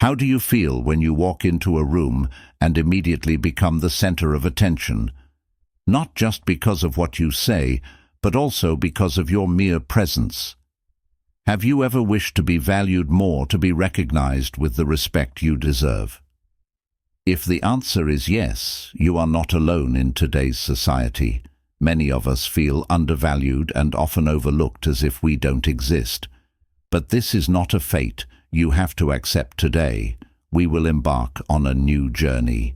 How do you feel when you walk into a room and immediately become the center of attention? Not just because of what you say, but also because of your mere presence. Have you ever wished to be valued more, to be recognized with the respect you deserve? If the answer is yes, you are not alone in today's society. Many of us feel undervalued and often overlooked as if we don't exist. But this is not a fate you have to accept today. We will embark on a new journey.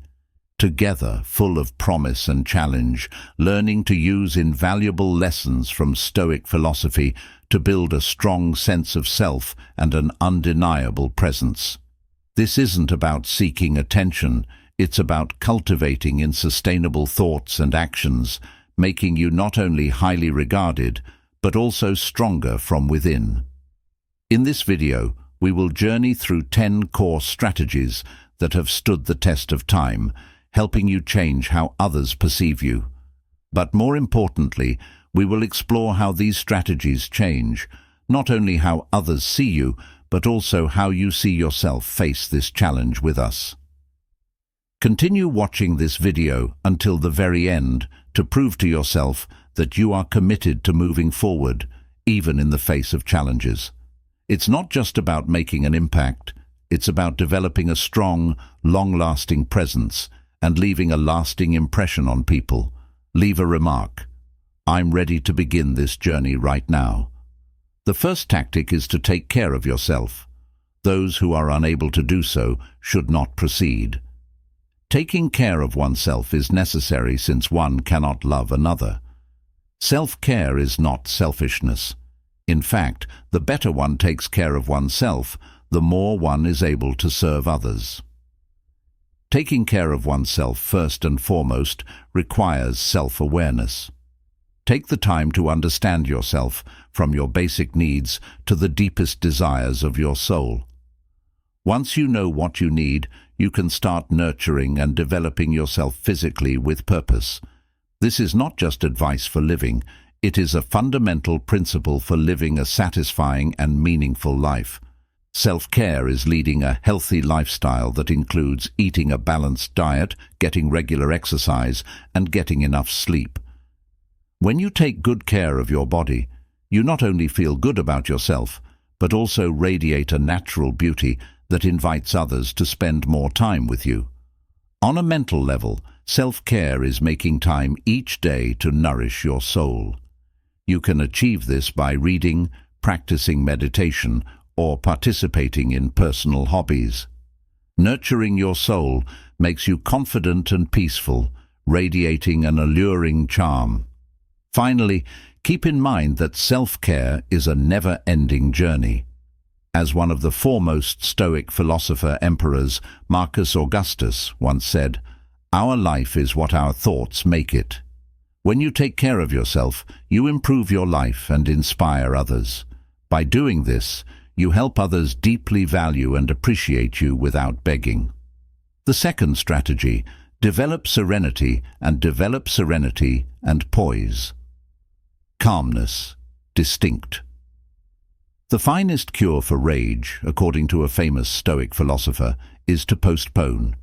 Together, full of promise and challenge, learning to use invaluable lessons from Stoic philosophy to build a strong sense of self and an undeniable presence. This isn't about seeking attention, it's about cultivating in sustainable thoughts and actions, making you not only highly regarded, but also stronger from within. In this video, we will journey through 10 core strategies that have stood the test of time, helping you change how others perceive you. But more importantly, we will explore how these strategies change, not only how others see you, but also how you see yourself face this challenge with us. Continue watching this video until the very end to prove to yourself that you are committed to moving forward, even in the face of challenges. It's not just about making an impact, it's about developing a strong, long-lasting presence and leaving a lasting impression on people. Leave a remark. I'm ready to begin this journey right now. The first tactic is to take care of yourself. Those who are unable to do so should not proceed. Taking care of oneself is necessary since one cannot love another. Self-care is not selfishness. In fact, the better one takes care of oneself, the more one is able to serve others. Taking care of oneself first and foremost requires self-awareness. Take the time to understand yourself, from your basic needs to the deepest desires of your soul. Once you know what you need, you can start nurturing and developing yourself physically with purpose. This is not just advice for living, it is a fundamental principle for living a satisfying and meaningful life. Self-care is leading a healthy lifestyle that includes eating a balanced diet, getting regular exercise, and getting enough sleep. When you take good care of your body, you not only feel good about yourself, but also radiate a natural beauty that invites others to spend more time with you. On a mental level, self-care is making time each day to nourish your soul. You can achieve this by reading, practicing meditation, or participating in personal hobbies. Nurturing your soul makes you confident and peaceful, radiating an alluring charm. Finally, keep in mind that self-care is a never-ending journey. As one of the foremost Stoic philosopher-emperors, Marcus Augustus, once said, "Our life is what our thoughts make it." When you take care of yourself, you improve your life and inspire others. By doing this, you help others deeply value and appreciate you without begging. The second strategy, develop serenity and poise. Calmness, distinct. The finest cure for rage, according to a famous Stoic philosopher, is to postpone.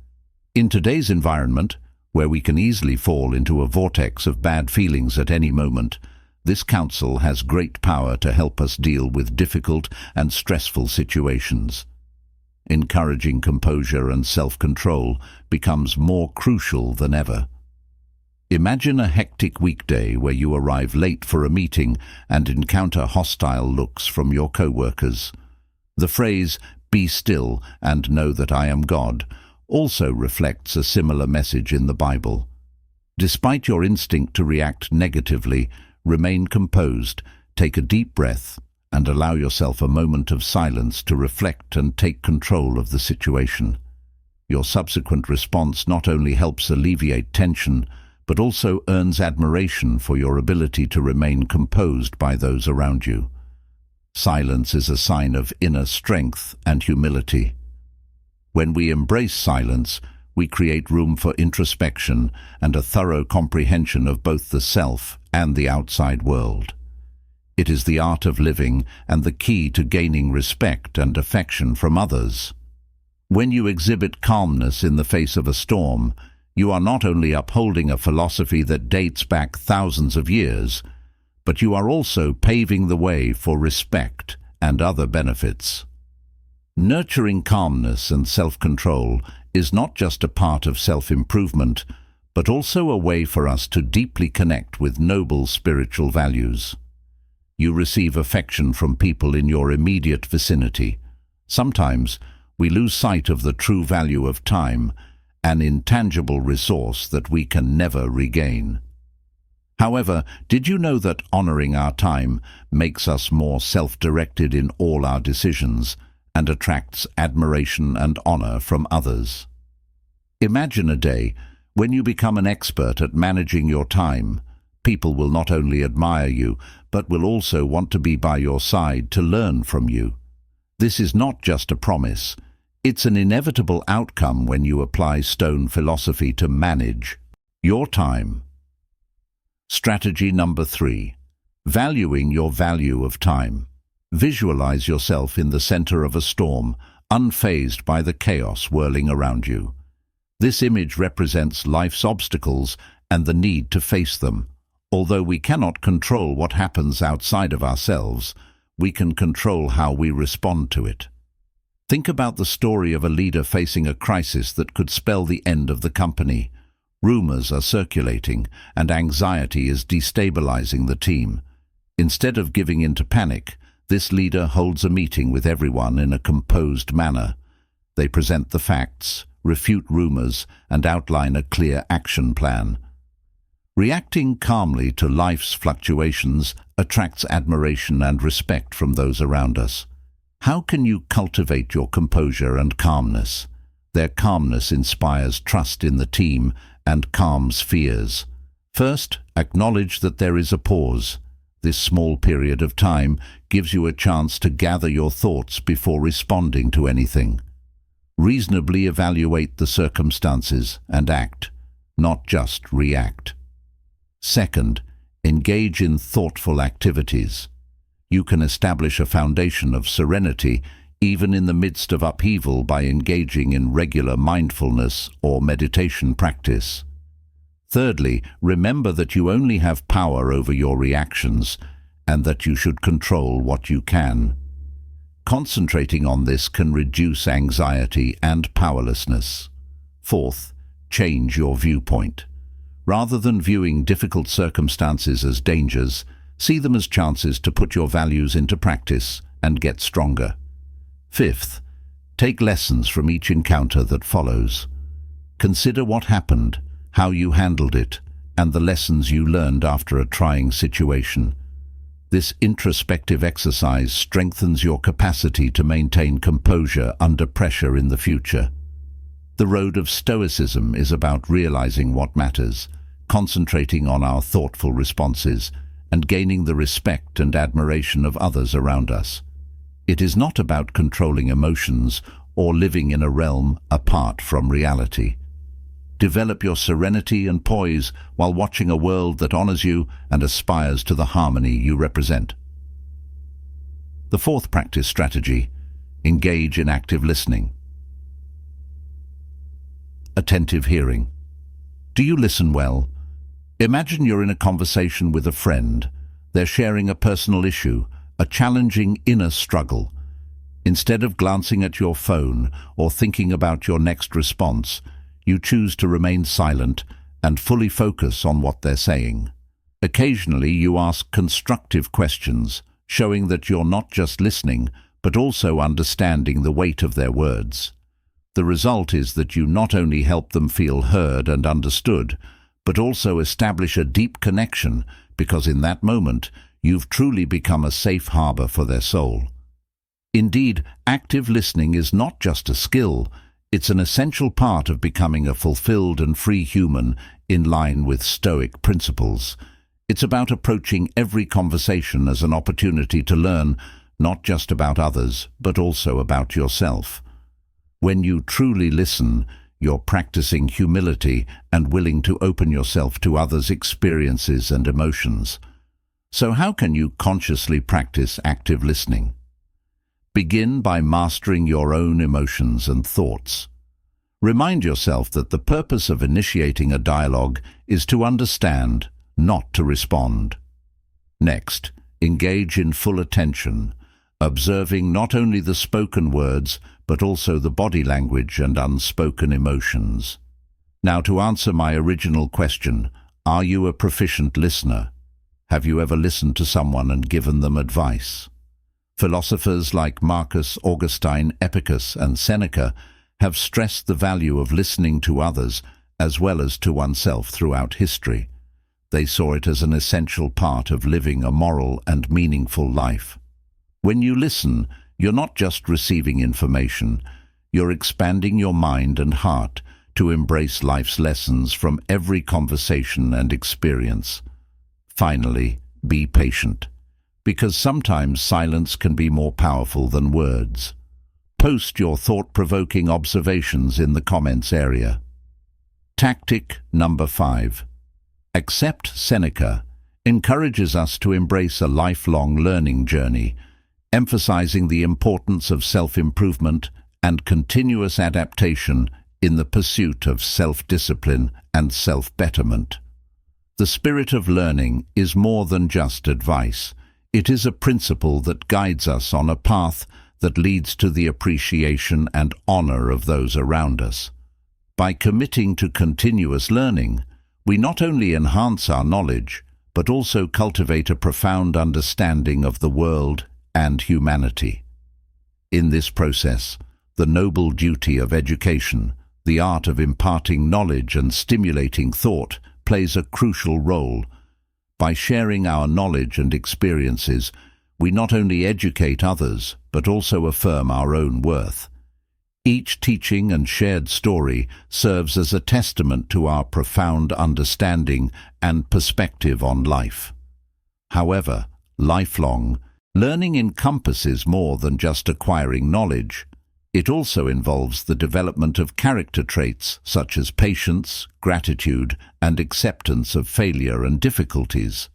In today's environment, where we can easily fall into a vortex of bad feelings at any moment, this counsel has great power to help us deal with difficult and stressful situations. Encouraging composure and self-control becomes more crucial than ever. Imagine a hectic weekday where you arrive late for a meeting and encounter hostile looks from your co-workers. The phrase, "Be still and know that I am God," also reflects a similar message in the Bible. Despite your instinct to react negatively, remain composed, take a deep breath, and allow yourself a moment of silence to reflect and take control of the situation. Your subsequent response not only helps alleviate tension, but also earns admiration for your ability to remain composed by those around you. Silence is a sign of inner strength and humility. When we embrace silence, we create room for introspection and a thorough comprehension of both the self and the outside world. It is the art of living and the key to gaining respect and affection from others. When you exhibit calmness in the face of a storm, you are not only upholding a philosophy that dates back thousands of years, but you are also paving the way for respect and other benefits. Nurturing calmness and self-control is not just a part of self-improvement, but also a way for us to deeply connect with noble spiritual values. You receive affection from people in your immediate vicinity. Sometimes we lose sight of the true value of time, an intangible resource that we can never regain. However, did you know that honoring our time makes us more self-directed in all our decisions and attracts admiration and honor from others? Imagine a day when you become an expert at managing your time. People will not only admire you, but will also want to be by your side to learn from you. This is not just a promise. It's an inevitable outcome when you apply Stone philosophy to manage your time. Strategy number 3. Valuing your value of time. Visualize yourself in the center of a storm, unfazed by the chaos whirling around you. This image represents life's obstacles and the need to face them. Although we cannot control what happens outside of ourselves, we can control how we respond to it. Think about the story of a leader facing a crisis that could spell the end of the company. Rumors are circulating, and anxiety is destabilizing the team. Instead of giving in to panic, this leader holds a meeting with everyone in a composed manner. They present the facts, refute rumors, and outline a clear action plan. Reacting calmly to life's fluctuations attracts admiration and respect from those around us. How can you cultivate your composure and calmness? Their calmness inspires trust in the team and calms fears. First, acknowledge that there is a pause. This small period of time gives you a chance to gather your thoughts before responding to anything. Reasonably evaluate the circumstances and act, not just react. Second, engage in thoughtful activities. You can establish a foundation of serenity even in the midst of upheaval by engaging in regular mindfulness or meditation practice. Thirdly, remember that you only have power over your reactions and that you should control what you can. Concentrating on this can reduce anxiety and powerlessness. Fourth, change your viewpoint. Rather than viewing difficult circumstances as dangers, see them as chances to put your values into practice and get stronger. Fifth, take lessons from each encounter that follows. Consider what happened, how you handled it, and the lessons you learned after a trying situation. This introspective exercise strengthens your capacity to maintain composure under pressure in the future. The road of Stoicism is about realizing what matters, concentrating on our thoughtful responses, and gaining the respect and admiration of others around us. It is not about controlling emotions or living in a realm apart from reality. Develop your serenity and poise while watching a world that honors you and aspires to the harmony you represent. The fourth practice strategy: engage in active listening. Attentive hearing. Do you listen well? Imagine you're in a conversation with a friend. They're sharing a personal issue, a challenging inner struggle. Instead of glancing at your phone or thinking about your next response, you choose to remain silent and fully focus on what they're saying. Occasionally, you ask constructive questions, showing that you're not just listening, but also understanding the weight of their words. The result is that you not only help them feel heard and understood, but also establish a deep connection, because in that moment, you've truly become a safe harbor for their soul. Indeed, active listening is not just a skill, it's an essential part of becoming a fulfilled and free human in line with Stoic principles. It's about approaching every conversation as an opportunity to learn, not just about others, but also about yourself. When you truly listen, you're practicing humility and willing to open yourself to others' experiences and emotions. So how can you consciously practice active listening? Begin by mastering your own emotions and thoughts. Remind yourself that the purpose of initiating a dialogue is to understand, not to respond. Next, engage in full attention, observing not only the spoken words, but also the body language and unspoken emotions. Now, to answer my original question, are you a proficient listener? Have you ever listened to someone and given them advice? Philosophers like Marcus Aurelius, Epicurus, and Seneca have stressed the value of listening to others as well as to oneself throughout history. They saw it as an essential part of living a moral and meaningful life. When you listen, you're not just receiving information, you're expanding your mind and heart to embrace life's lessons from every conversation and experience. Finally, be patient, because sometimes silence can be more powerful than words. Post your thought-provoking observations in the comments area. Tactic number 5. Accept Seneca encourages us to embrace a lifelong learning journey, emphasizing the importance of self-improvement and continuous adaptation in the pursuit of self-discipline and self-betterment. The spirit of learning is more than just advice. It is a principle that guides us on a path that leads to the appreciation and honor of those around us. By committing to continuous learning, we not only enhance our knowledge, but also cultivate a profound understanding of the world and humanity. In this process, the noble duty of education, the art of imparting knowledge and stimulating thought, plays a crucial role. By sharing our knowledge and experiences, we not only educate others, but also affirm our own worth. Each teaching and shared story serves as a testament to our profound understanding and perspective on life. However, lifelong learning encompasses more than just acquiring knowledge. It also involves the development of character traits such as patience, gratitude, and acceptance of failure and difficulties.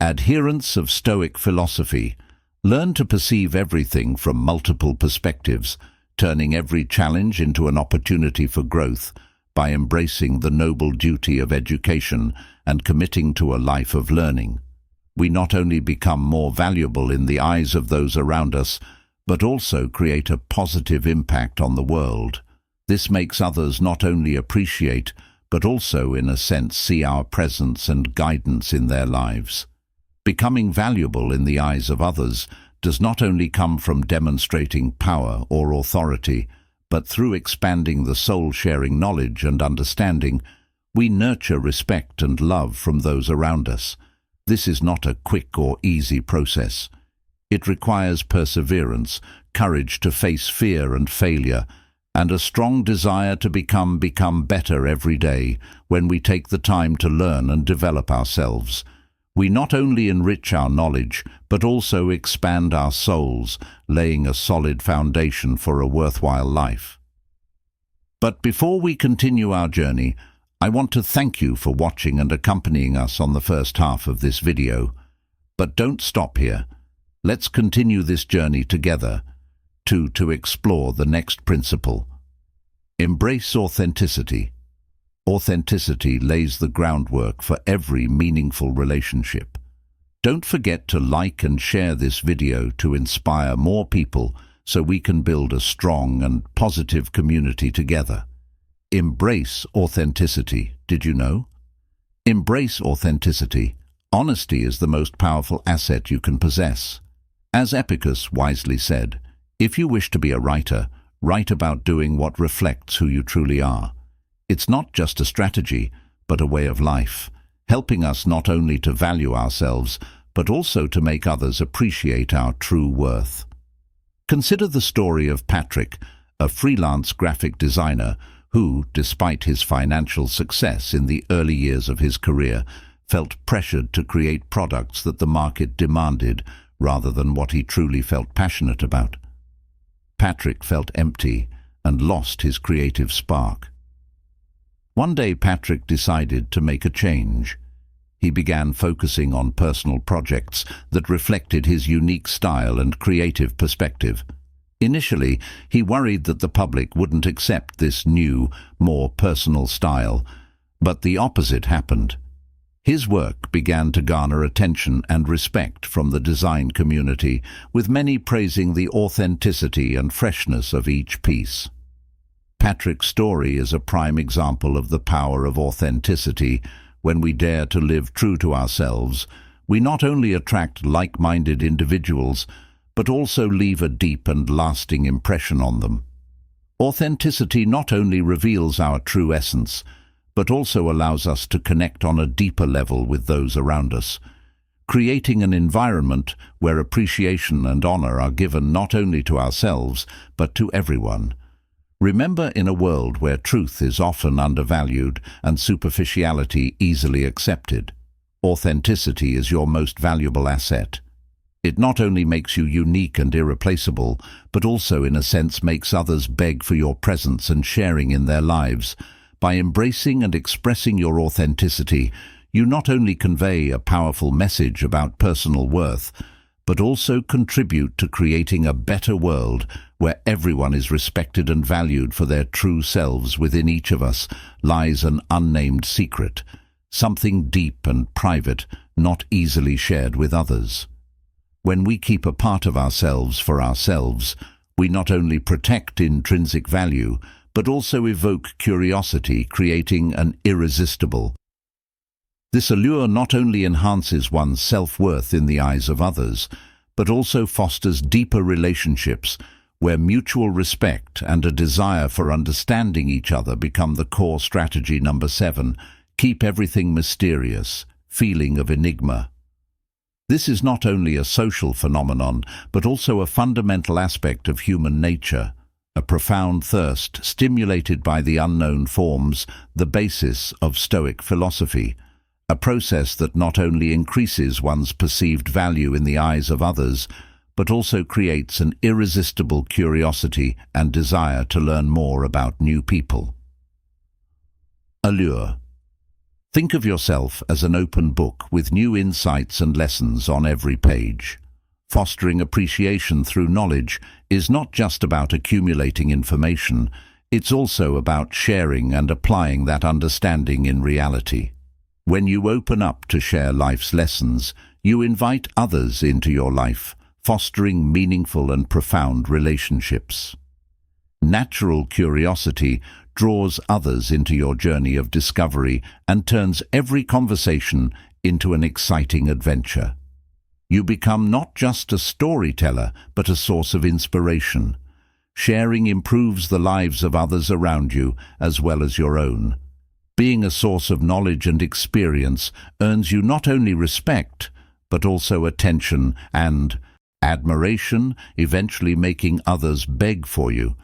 Adherents of Stoic philosophy learn to perceive everything from multiple perspectives, turning every challenge into an opportunity for growth. By embracing the noble duty of education and committing to a life of learning, we not only become more valuable in the eyes of those around us, but also create a positive impact on the world. This makes others not only appreciate, but also, in a sense, see our presence and guidance in their lives. Becoming valuable in the eyes of others does not only come from demonstrating power or authority, but through expanding the soul-sharing knowledge and understanding, we nurture respect and love from those around us. This is not a quick or easy process. It requires perseverance, courage to face fear and failure, and a strong desire to become better every day. When we take the time to learn and develop ourselves, we not only enrich our knowledge, but also expand our souls, laying a solid foundation for a worthwhile life. But before we continue our journey, I want to thank you for watching and accompanying us on the first half of this video. But don't stop here. Let's continue this journey together to explore the next principle. Embrace authenticity. Authenticity lays the groundwork for every meaningful relationship. Don't forget to like and share this video to inspire more people so we can build a strong and positive community together. Embrace authenticity. Did you know? Embrace authenticity. Honesty is the most powerful asset you can possess. As Epicurus wisely said, if you wish to be a writer, write about doing what reflects who you truly are. It's not just a strategy, but a way of life, helping us not only to value ourselves, but also to make others appreciate our true worth. Consider the story of Patrick, a freelance graphic designer who, despite his financial success in the early years of his career, felt pressured to create products that the market demanded rather than what he truly felt passionate about. Patrick felt empty and lost his creative spark. One day Patrick decided to make a change. he began focusing on personal projects that reflected his unique style and creative perspective. Initially, he worried that the public wouldn't accept this new, more personal style, but the opposite happened. His work began to garner attention and respect from the design community, with many praising the authenticity and freshness of each piece. Patrick's story is a prime example of the power of authenticity. When we dare to live true to ourselves, we not only attract like-minded individuals, but also leave a deep and lasting impression on them. Authenticity not only reveals our true essence, but also allows us to connect on a deeper level with those around us, creating an environment where appreciation and honor are given not only to ourselves, but to everyone. Remember, in a world where truth is often undervalued and superficiality easily accepted, authenticity is your most valuable asset. It not only makes you unique and irreplaceable, but also in a sense makes others beg for your presence and sharing in their lives. By embracing and expressing your authenticity, you not only convey a powerful message about personal worth, but also contribute to creating a better world where everyone is respected and valued for their true selves. Within each of us lies an unnamed secret, something deep and private, not easily shared with others. When we keep a part of ourselves for ourselves, we not only protect intrinsic value, but also evoke curiosity, creating an irresistible. This allure not only enhances one's self-worth in the eyes of others, but also fosters deeper relationships where mutual respect and a desire for understanding each other become the core strategy. Number 7, keep everything mysterious, feeling of enigma. This is not only a social phenomenon, but also a fundamental aspect of human nature. A profound thirst stimulated by the unknown forms the basis of Stoic philosophy, a process that not only increases one's perceived value in the eyes of others, but also creates an irresistible curiosity and desire to learn more about new people. Allure. Think of yourself as an open book with new insights and lessons on every page. Fostering appreciation through knowledge is not just about accumulating information, it's also about sharing and applying that understanding in reality. When you open up to share life's lessons, you invite others into your life, fostering meaningful and profound relationships. Natural curiosity draws others into your journey of discovery and turns every conversation into an exciting adventure. You become not just a storyteller, but a source of inspiration. Sharing improves the lives of others around you as well as your own. Being a source of knowledge and experience earns you not only respect, but also attention and admiration, eventually making others beg for you.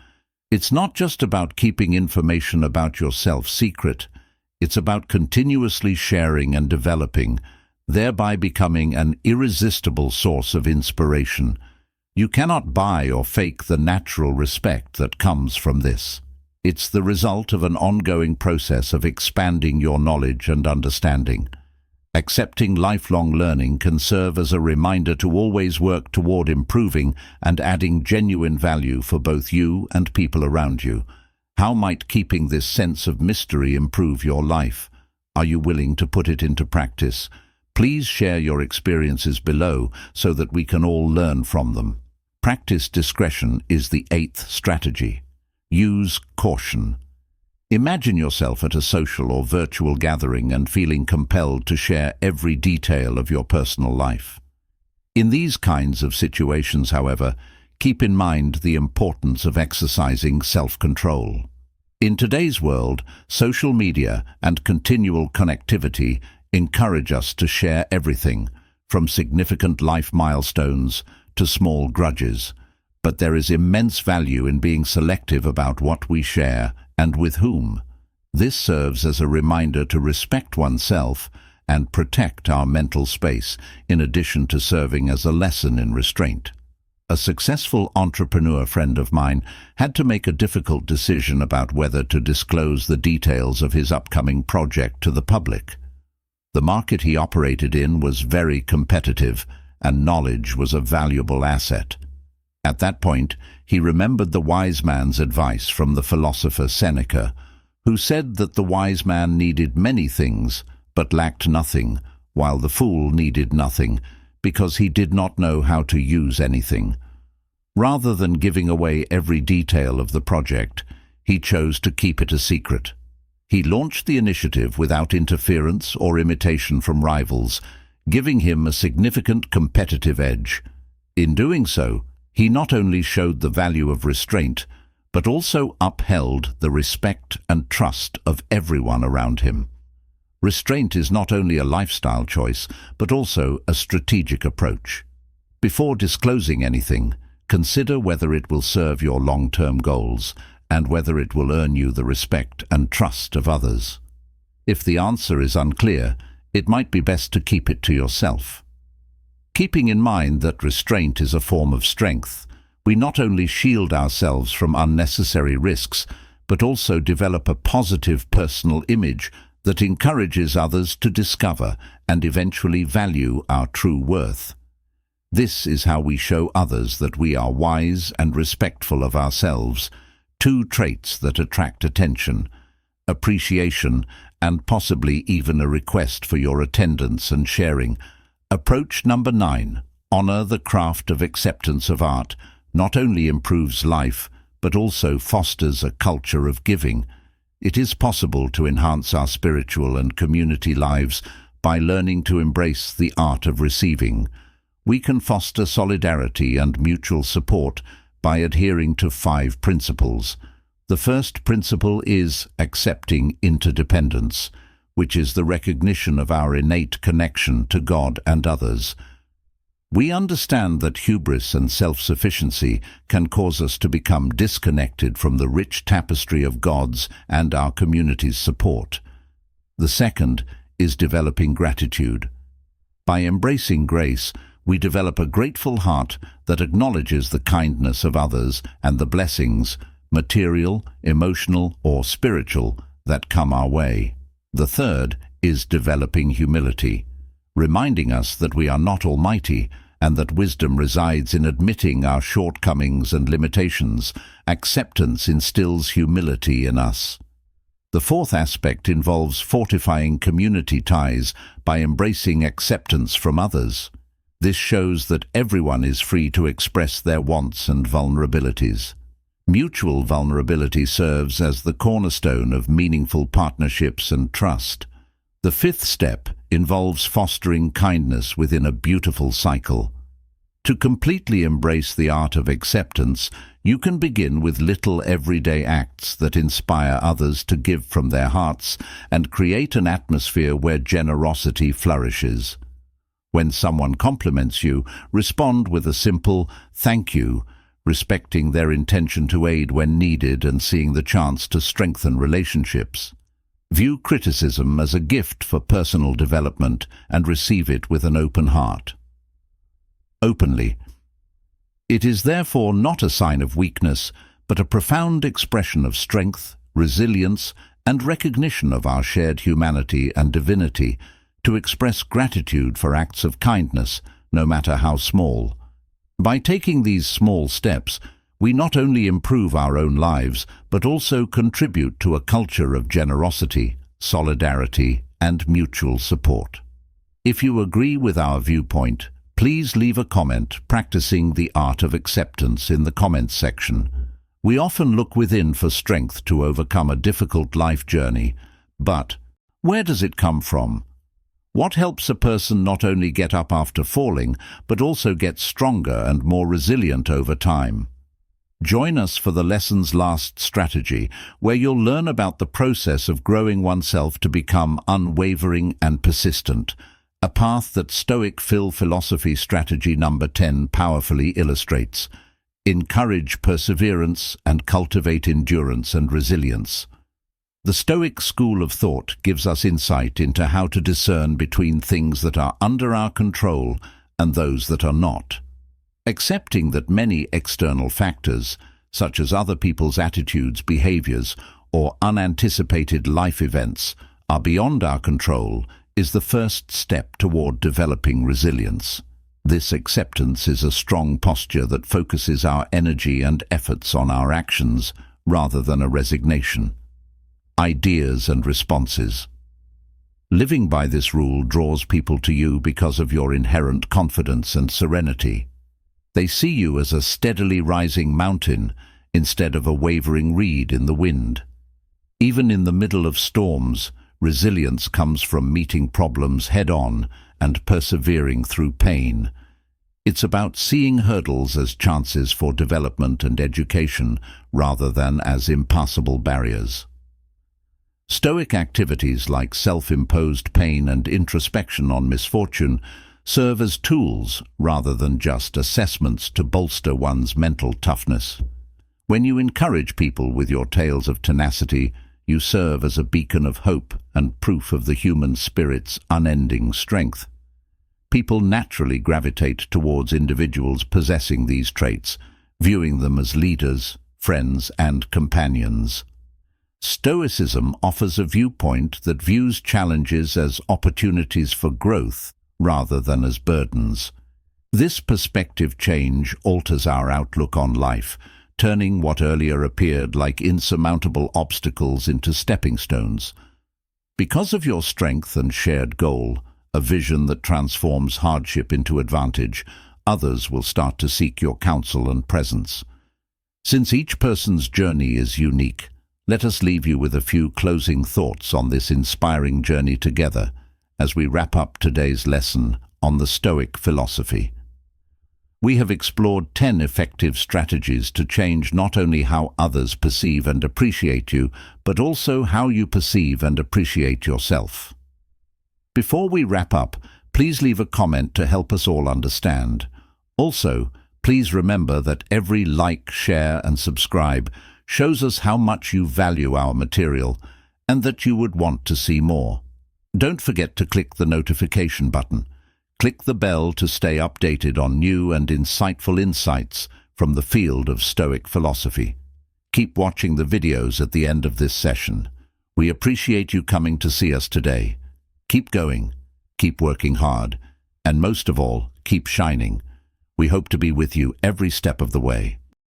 It's not just about keeping information about yourself secret. It's about continuously sharing and developing, thereby becoming an irresistible source of inspiration. You cannot buy or fake the natural respect that comes from this. It's the result of an ongoing process of expanding your knowledge and understanding. Accepting lifelong learning can serve as a reminder to always work toward improving and adding genuine value for both you and people around you. How might keeping this sense of mystery improve your life? Are you willing to put it into practice? Please share your experiences below so that we can all learn from them. Practice discretion is the 8th strategy. Use caution. Imagine yourself at a social or virtual gathering and feeling compelled to share every detail of your personal life. In these kinds of situations, however, keep in mind the importance of exercising self-control. In today's world, social media and continual connectivity encourage us to share everything, from significant life milestones to small grudges. But there is immense value in being selective about what we share and with whom. This serves as a reminder to respect oneself and protect our mental space, in addition to serving as a lesson in restraint. A successful entrepreneur friend of mine had to make a difficult decision about whether to disclose the details of his upcoming project to the public. The market he operated in was very competitive, and knowledge was a valuable asset. At that point, he remembered the wise man's advice from the philosopher Seneca, who said that the wise man needed many things, but lacked nothing, while the fool needed nothing, because he did not know how to use anything. Rather than giving away every detail of the project, he chose to keep it a secret. He launched the initiative without interference or imitation from rivals, giving him a significant competitive edge. In doing so, he not only showed the value of restraint, but also upheld the respect and trust of everyone around him. Restraint is not only a lifestyle choice, but also a strategic approach. Before disclosing anything, consider whether it will serve your long-term goals and whether it will earn you the respect and trust of others. If the answer is unclear, it might be best to keep it to yourself. Keeping in mind that restraint is a form of strength, we not only shield ourselves from unnecessary risks, but also develop a positive personal image that encourages others to discover and eventually value our true worth. This is how we show others that we are wise and respectful of ourselves, two traits that attract attention, appreciation, and possibly even a request for your attendance and sharing. Approach number 9. Honor the craft of acceptance of art not only improves life, but also fosters a culture of giving. It is possible to enhance our spiritual and community lives by learning to embrace the art of receiving. We can foster solidarity and mutual support by adhering to 5 principles. The first principle is accepting interdependence, which is the recognition of our innate connection to God and others. We understand that hubris and self-sufficiency can cause us to become disconnected from the rich tapestry of God's and our community's support. The second is developing gratitude. By embracing grace, we develop a grateful heart that acknowledges the kindness of others and the blessings, material, emotional, or spiritual, that come our way. The third is developing humility, reminding us that we are not almighty and that wisdom resides in admitting our shortcomings and limitations. Acceptance instills humility in us. The fourth aspect involves fortifying community ties by embracing acceptance from others. This shows that everyone is free to express their wants and vulnerabilities. Mutual vulnerability serves as the cornerstone of meaningful partnerships and trust. The fifth step involves fostering kindness within a beautiful cycle. To completely embrace the art of acceptance, you can begin with little everyday acts that inspire others to give from their hearts and create an atmosphere where generosity flourishes. When someone compliments you, respond with a simple "thank you," respecting their intention to aid when needed and seeing the chance to strengthen relationships. View criticism as a gift for personal development and receive it with an open heart. Openly. It is therefore not a sign of weakness, but a profound expression of strength, resilience, and recognition of our shared humanity and divinity, to express gratitude for acts of kindness, no matter how small. By taking these small steps, we not only improve our own lives, but also contribute to a culture of generosity, solidarity, and mutual support. If you agree with our viewpoint, please leave a comment practicing the art of acceptance in the comments section. We often look within for strength to overcome a difficult life journey, but where does it come from? What helps a person not only get up after falling, but also get stronger and more resilient over time? Join us for the Lessons Last strategy, where you'll learn about the process of growing oneself to become unwavering and persistent, a path that Stoic philosophy strategy number 10 powerfully illustrates. Encourage perseverance and cultivate endurance and resilience. The Stoic school of thought gives us insight into how to discern between things that are under our control and those that are not. Accepting that many external factors, such as other people's attitudes, behaviors, or unanticipated life events, are beyond our control, is the first step toward developing resilience. This acceptance is a strong posture that focuses our energy and efforts on our actions rather than a resignation. Ideas and responses. Living by this rule draws people to you because of your inherent confidence and serenity. They see you as a steadily rising mountain instead of a wavering reed in the wind. Even in the middle of storms, resilience comes from meeting problems head-on and persevering through pain. It's about seeing hurdles as chances for development and education rather than as impassable barriers. Stoic activities like self-imposed pain and introspection on misfortune serve as tools rather than just assessments to bolster one's mental toughness. When you encourage people with your tales of tenacity, you serve as a beacon of hope and proof of the human spirit's unending strength. People naturally gravitate towards individuals possessing these traits, viewing them as leaders, friends, and companions. Stoicism offers a viewpoint that views challenges as opportunities for growth rather than as burdens. This perspective change alters our outlook on life, turning what earlier appeared like insurmountable obstacles into stepping stones. Because of your strength and shared goal, a vision that transforms hardship into advantage, others will start to seek your counsel and presence. Since each person's journey is unique, let us leave you with a few closing thoughts on this inspiring journey together as we wrap up today's lesson on the Stoic philosophy. We have explored 10 effective strategies to change not only how others perceive and appreciate you, but also how you perceive and appreciate yourself. Before we wrap up, please leave a comment to help us all understand. Also, please remember that every like, share, and subscribe shows us how much you value our material and that you would want to see more. Don't forget to click the notification button. Click the bell to stay updated on new and insightful insights from the field of Stoic philosophy. Keep watching the videos at the end of this session. We appreciate you coming to see us today. Keep going, keep working hard, and most of all, keep shining. We hope to be with you every step of the way.